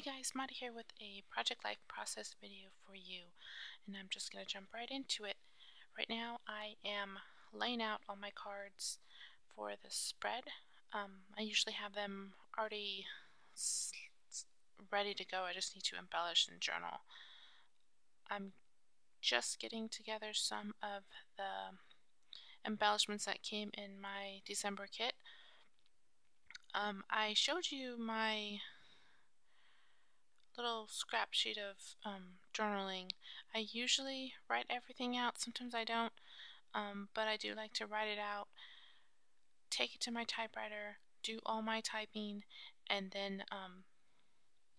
guys, Madi here with a project life process video for you, and I'm just going to jump right into it. Right now I am laying out all my cards for the spread. I usually have them already ready to go. I just need to embellish and journal. I'm just getting together some of the embellishments that came in my December kit. I showed you my little scrap sheet of journaling. I usually write everything out. Sometimes I don't, but I do like to write it out, take it to my typewriter, do all my typing, and then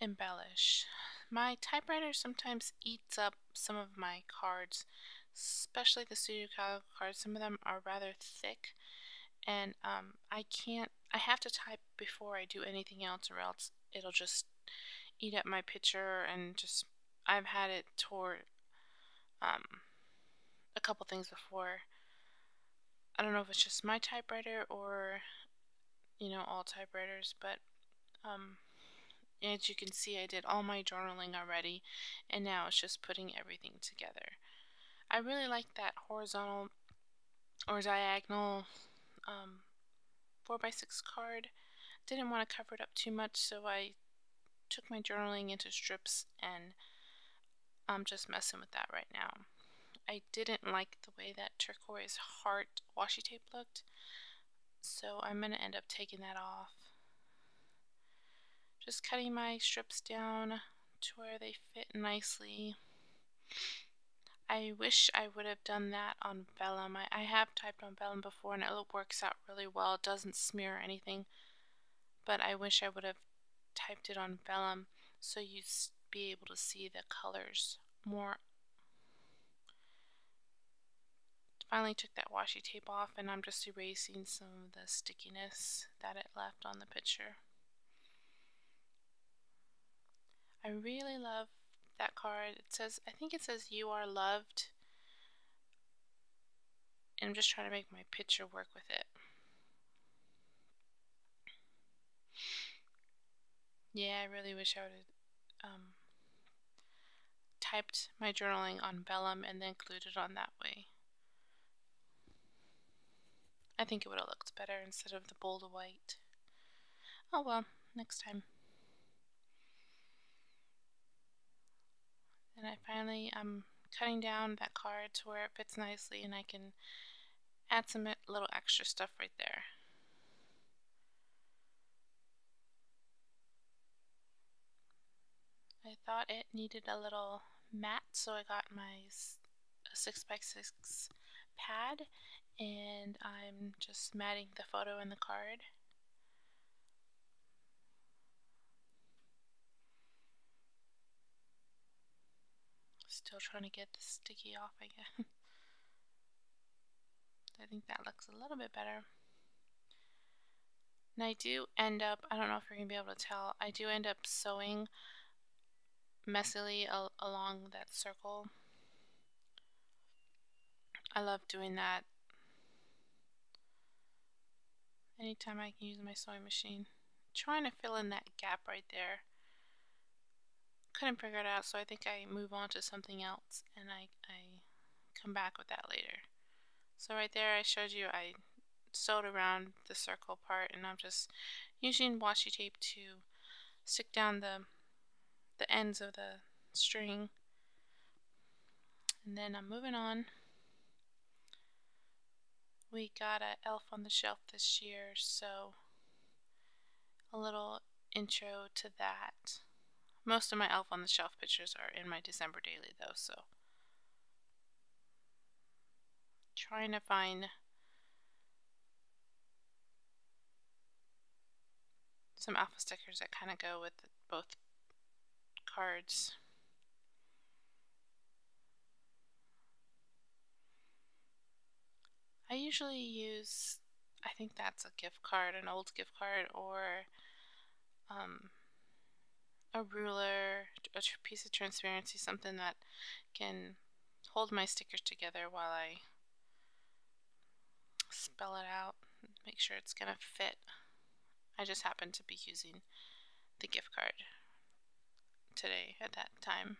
embellish. My typewriter sometimes eats up some of my cards, especially the Studio Calico cards. Some of them are rather thick, and I have to type before I do anything else, or else it'll just eat up my picture. And just I've had it tore a couple things before. I don't know if it's just my typewriter or all typewriters, but as you can see, I did all my journaling already, and now it's just putting everything together. I really like that horizontal or diagonal 4x6 card. Didn't want to cover it up too much, so I took my journaling into strips, and I'm just messing with that right now. I didn't like the way that turquoise heart washi tape looked, so I'm going to end up taking that off. Just cutting my strips down to where they fit nicely. I wish I would have done that on vellum. I have typed on vellum before, and it works out really well. It doesn't smear or anything, but I wish I would have typed it on vellum so you'd be able to see the colors more. Finally took that washi tape off, and I'm just erasing some of the stickiness that it left on the picture. I really love that card. I think it says "You are loved," and I'm just trying to make my picture work with it. Yeah, I really wish I would have typed my journaling on vellum and then glued it on that way. I think it would have looked better instead of the bold white. Oh well, next time. And I'm cutting down that card to where it fits nicely, and I can add some little extra stuff right there. I thought it needed a little mat, so I got my 6x6 pad, and I'm just matting the photo and the card. Still trying to get the sticky off, I guess. I think that looks a little bit better. And I do end up, I don't know if you're going to be able to tell, I do end up sewing messily along that circle. I love doing that anytime I can use my sewing machine. Trying to fill in that gap right there. Couldn't figure it out, so I think I move on to something else, and I come back with that later. So right there I showed you I sewed around the circle part, and I'm just using washi tape to stick down the ends of the string. And then I'm moving on. We got an elf on the shelf this year, so a little intro to that. Most of my elf on the shelf pictures are in my December daily though, so trying to find some alpha stickers that kind of go with both cards. I usually use, I think that's a gift card, an old gift card, or a ruler, a piece of transparency, something that can hold my stickers together while I spell it out, make sure it's gonna fit. I just happen to be using the gift card. today at that time.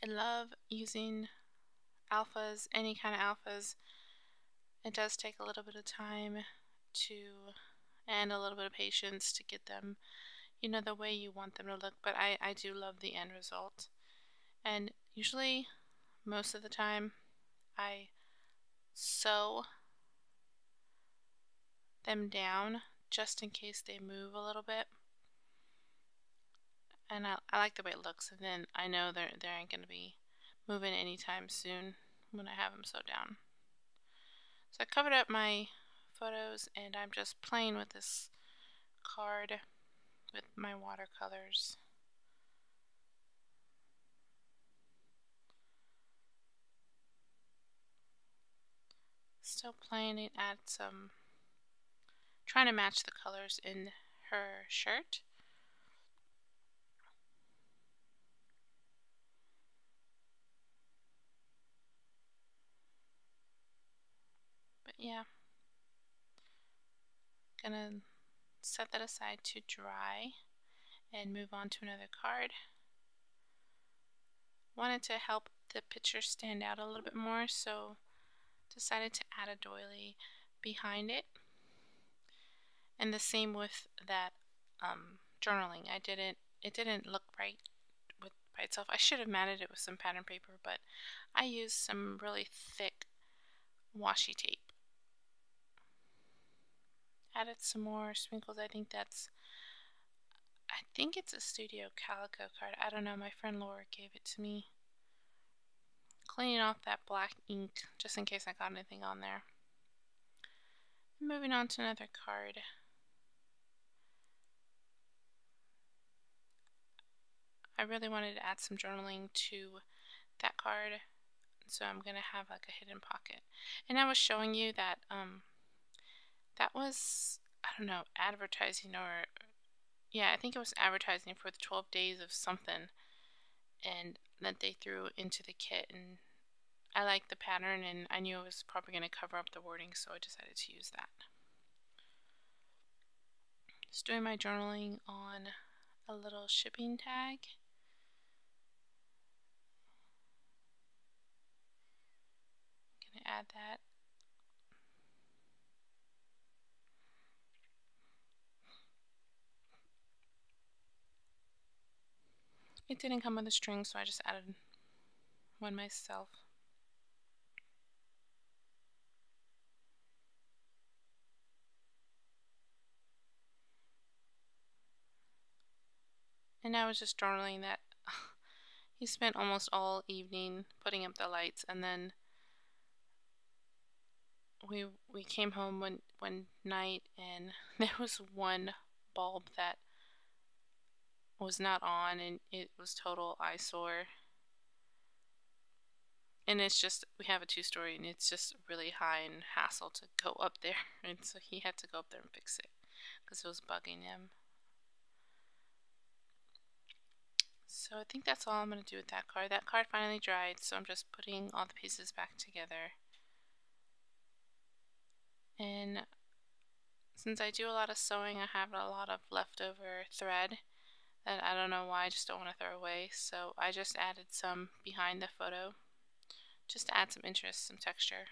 I love using alphas, any kind of alphas. It does take a little bit of time to, and a little bit of patience to get them, the way you want them to look, but I do love the end result. And usually, most of the time, I sew them down just in case they move a little bit. And I like the way it looks, and then I know they ain't going to be moving anytime soon when I have them sewed down. So I covered up my photos, and I'm just playing with this card with my watercolors. Still playing it at some, trying to match the colors in her shirt. But yeah, gonna set that aside to dry and move on to another card. Wanted to help the picture stand out a little bit more, so decided to add a doily behind it. And the same with that journaling. It didn't look right by itself. I should have matted it with some pattern paper, but I used some really thick washi tape. Added some more sprinkles. I think it's a Studio Calico card. I don't know. My friend Laura gave it to me. Cleaning off that black ink just in case I got anything on there. Moving on to another card. I really wanted to add some journaling to that card, so I'm gonna have like a hidden pocket. And I was showing you that that was, I don't know, advertising, or yeah, I think it was advertising for the 12 days of something, and that they threw into the kit, and I liked the pattern, and I knew it was probably going to cover up the wording, so I decided to use that. Just doing my journaling on a little shipping tag. I'm going to add that. It didn't come with a string, so I just added one myself. And I was just journaling that he spent almost all evening putting up the lights, and then we came home one night, and there was one bulb that was not on, and it was total eyesore. And it's just, we have a 2-story, and it's just really high and hassle to go up there, and so he had to go up there and fix it because it was bugging him. So I think that's all I'm going to do with that card. That card finally dried, so I'm just putting all the pieces back together. And since I do a lot of sewing, I have a lot of leftover thread that I don't know why I just don't want to throw away, so I just added some behind the photo just to add some interest, some texture.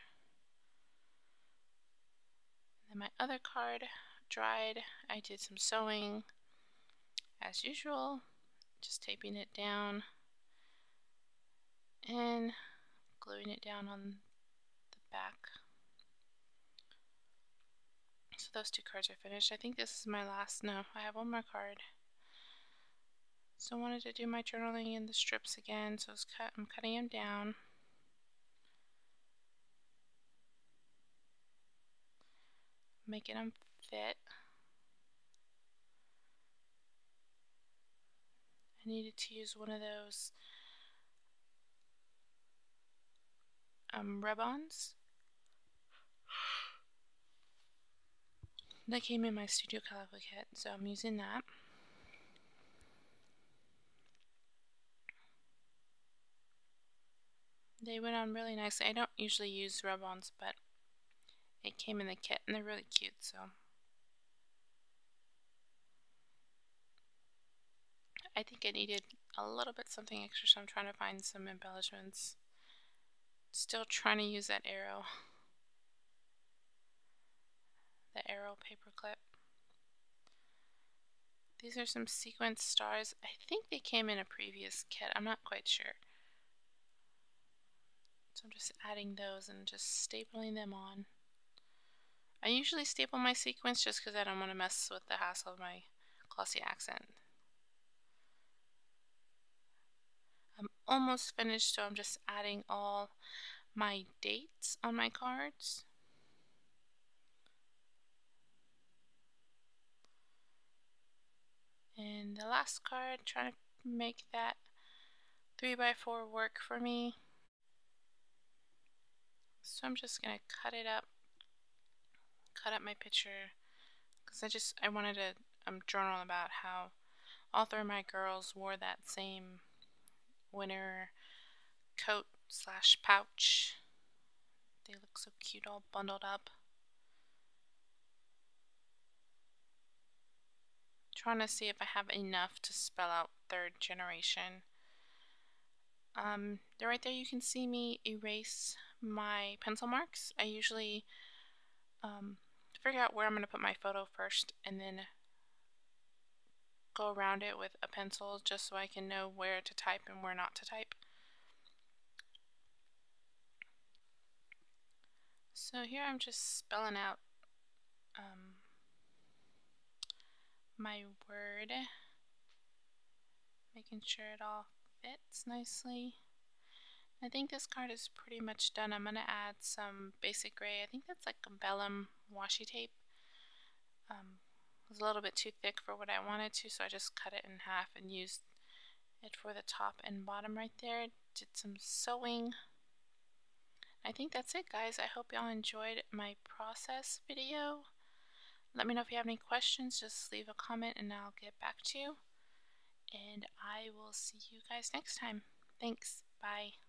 And then my other card dried. I did some sewing as usual, just taping it down and gluing it down on the back. So those 2 cards are finished. I think this is my last. No, I have one more card. So I wanted to do my journaling in the strips again, so I'm cutting them down. Making them fit. I needed to use one of those rub-ons that came in my Studio Calico kit, so I'm using that. They went on really nicely. I don't usually use rub-ons, but it came in the kit, and they're really cute, so. I think I needed a little bit something extra, so I'm trying to find some embellishments. Still trying to use that arrow, the arrow paper clip. These are some sequence stars. I think they came in a previous kit. I'm not quite sure. So I'm just adding those and just stapling them on. I usually staple my sequins just because I don't want to mess with the hassle of my glossy accent. I'm almost finished, so I'm just adding all my dates on my cards. And the last card, trying to make that 3x4 work for me. So I'm just gonna cut up my picture, because I wanted to journal about how all three of my girls wore that same winter coat slash pouch. They look so cute all bundled up. Trying to see if I have enough to spell out third generation. Right there you can see me erase my pencil marks. I usually figure out where I'm going to put my photo first and then go around it with a pencil just so I can know where to type and where not to type. So here I'm just spelling out my word, making sure it all fits nicely. I think this card is pretty much done. I'm going to add some basic gray. I think that's like a vellum washi tape. It was a little bit too thick for what I wanted to, so I just cut it in half and used it for the top and bottom right there. Did some sewing. I think that's it, guys. I hope y'all enjoyed my process video. Let me know if you have any questions. Just leave a comment and I'll get back to you. And I will see you guys next time. Thanks. Bye.